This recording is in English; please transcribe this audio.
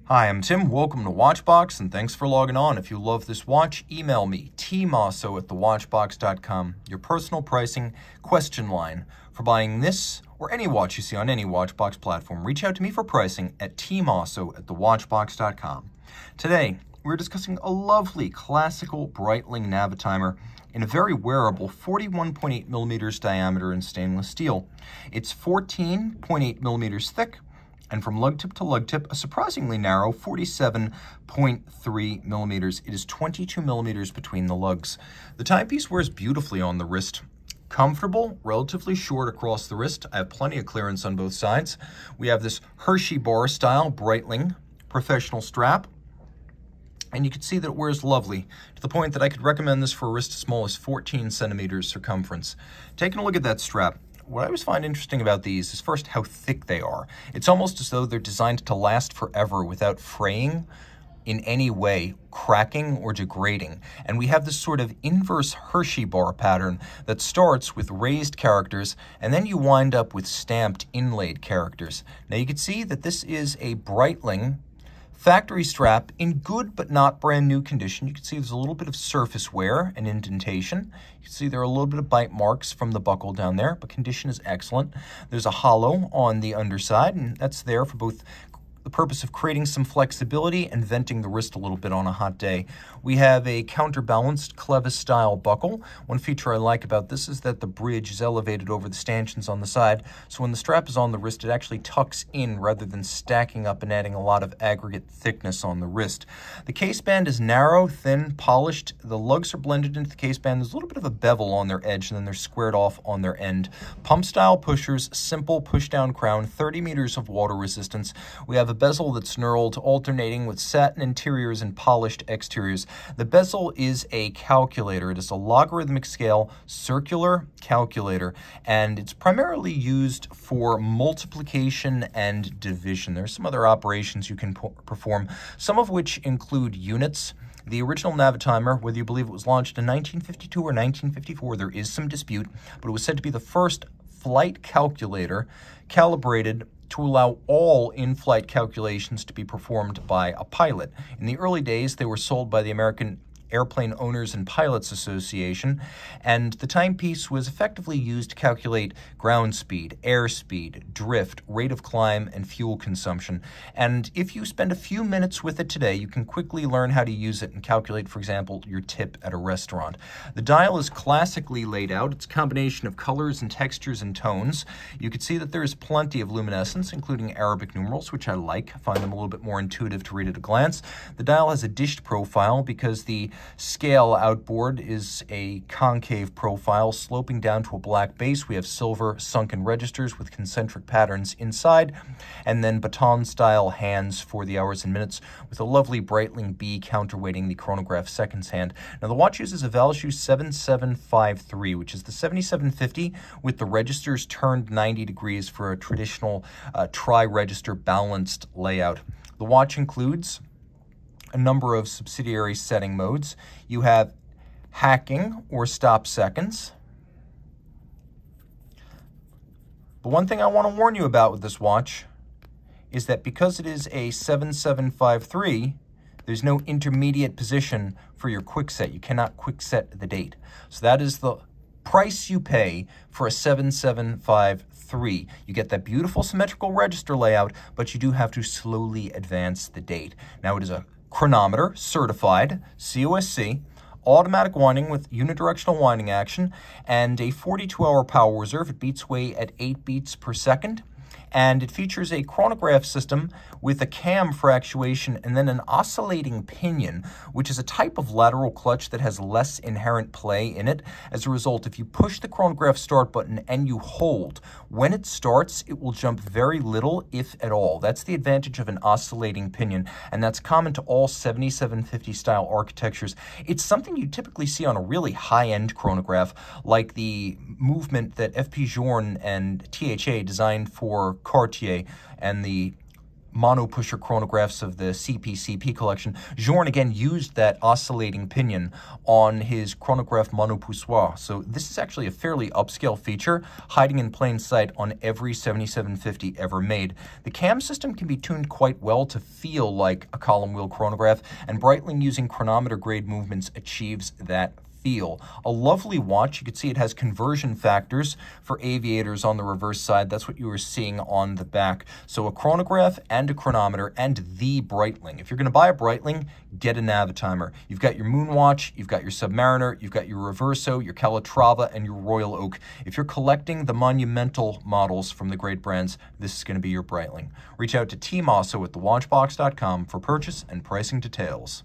Hi, I'm Tim. Welcome to Watchbox, and thanks for logging on. If you love this watch, email me, tmosso@thewatchbox.com, your personal pricing question line for buying this or any watch you see on any Watchbox platform. Reach out to me for pricing at tmosso@thewatchbox.com. Today, we're discussing a lovely classical Breitling Navitimer in a very wearable 41.8 millimeters diameter in stainless steel. It's 14.8 millimeters thick, and from lug tip to lug tip, a surprisingly narrow 47.3 millimeters. It is 22 millimeters between the lugs. The timepiece wears beautifully on the wrist. Comfortable, relatively short across the wrist. I have plenty of clearance on both sides. We have this Hershey bar style Breitling professional strap. And you can see that it wears lovely, to the point that I could recommend this for a wrist as small as 14 centimeters circumference. Taking a look at that strap, what I always find interesting about these is first how thick they are. It's almost as though they're designed to last forever without fraying in any way, cracking or degrading. And we have this sort of inverse Hershey bar pattern that starts with raised characters, and then you wind up with stamped inlaid characters. Now you can see that this is a Breitling factory strap in good but not brand new condition. You can see there's a little bit of surface wear and indentation. You can see there are a little bit of bite marks from the buckle down there, but condition is excellent. There's a hollow on the underside, and that's there for both the purpose of creating some flexibility and venting the wrist a little bit on a hot day. We have a counterbalanced clevis style buckle. One feature I like about this is that the bridge is elevated over the stanchions on the side, so when the strap is on the wrist, it actually tucks in rather than stacking up and adding a lot of aggregate thickness on the wrist. The case band is narrow, thin, polished. The lugs are blended into the case band. There's a little bit of a bevel on their edge, and then they're squared off on their end. Pump style pushers, simple push down crown, 30 meters of water resistance. We have a bezel that's knurled, alternating with satin interiors and polished exteriors. The bezel is a calculator. It is a logarithmic scale circular calculator, and it's primarily used for multiplication and division. There's some other operations you can perform, some of which include units. The original Navitimer, whether you believe it was launched in 1952 or 1954, there is some dispute, but it was said to be the first flight calculator calibrated to allow all in-flight calculations to be performed by a pilot. In the early days, they were sold by the American Airplane Owners and Pilots Association, and the timepiece was effectively used to calculate ground speed, airspeed, drift, rate of climb, and fuel consumption. And if you spend a few minutes with it today, you can quickly learn how to use it and calculate, for example, your tip at a restaurant. The dial is classically laid out. It's a combination of colors and textures and tones. You can see that there is plenty of luminescence, including Arabic numerals, which I like. I find them a little bit more intuitive to read at a glance. The dial has a dished profile because the scale outboard is a concave profile sloping down to a black base. We have silver sunken registers with concentric patterns inside, and then baton-style hands for the hours and minutes with a lovely Breitling B counterweighting the chronograph seconds hand. Now the watch uses a Valjoux 7753, which is the 7750 with the registers turned 90 degrees for a traditional tri-register balanced layout. The watch includes a number of subsidiary setting modes. You have hacking or stop seconds. But one thing I want to warn you about with this watch is that because it is a 7753, there's no intermediate position for your quick set. You cannot quick set the date. So that is the price you pay for a 7753. You get that beautiful symmetrical register layout, but you do have to slowly advance the date. Now it is a chronometer, certified, COSC, automatic winding with unidirectional winding action, and a 42-hour power reserve. It beats away at 8 beats per second. And it features a chronograph system with a cam for actuation and then an oscillating pinion, which is a type of lateral clutch that has less inherent play in it. As a result, if you push the chronograph start button and you hold, when it starts, it will jump very little, if at all. That's the advantage of an oscillating pinion, and that's common to all 7750 style architectures. It's something you typically see on a really high-end chronograph, like the movement that F.P. Journe and THA designed for Cartier, and the mono pusher chronographs of the CP collection, Journe again used that oscillating pinion on his chronograph monopoussoir. So this is actually a fairly upscale feature, hiding in plain sight on every 7750 ever made. The cam system can be tuned quite well to feel like a column wheel chronograph, and Breitling using chronometer grade movements achieves that feel. A lovely watch. You can see it has conversion factors for aviators on the reverse side. That's what you were seeing on the back. So a chronograph and a chronometer and the Breitling. If you're going to buy a Breitling, get a Navitimer. You've got your Moonwatch, you've got your Submariner, you've got your Reverso, your Calatrava, and your Royal Oak. If you're collecting the monumental models from the great brands, this is going to be your Breitling. Reach out to Team Mosso at thewatchbox.com for purchase and pricing details.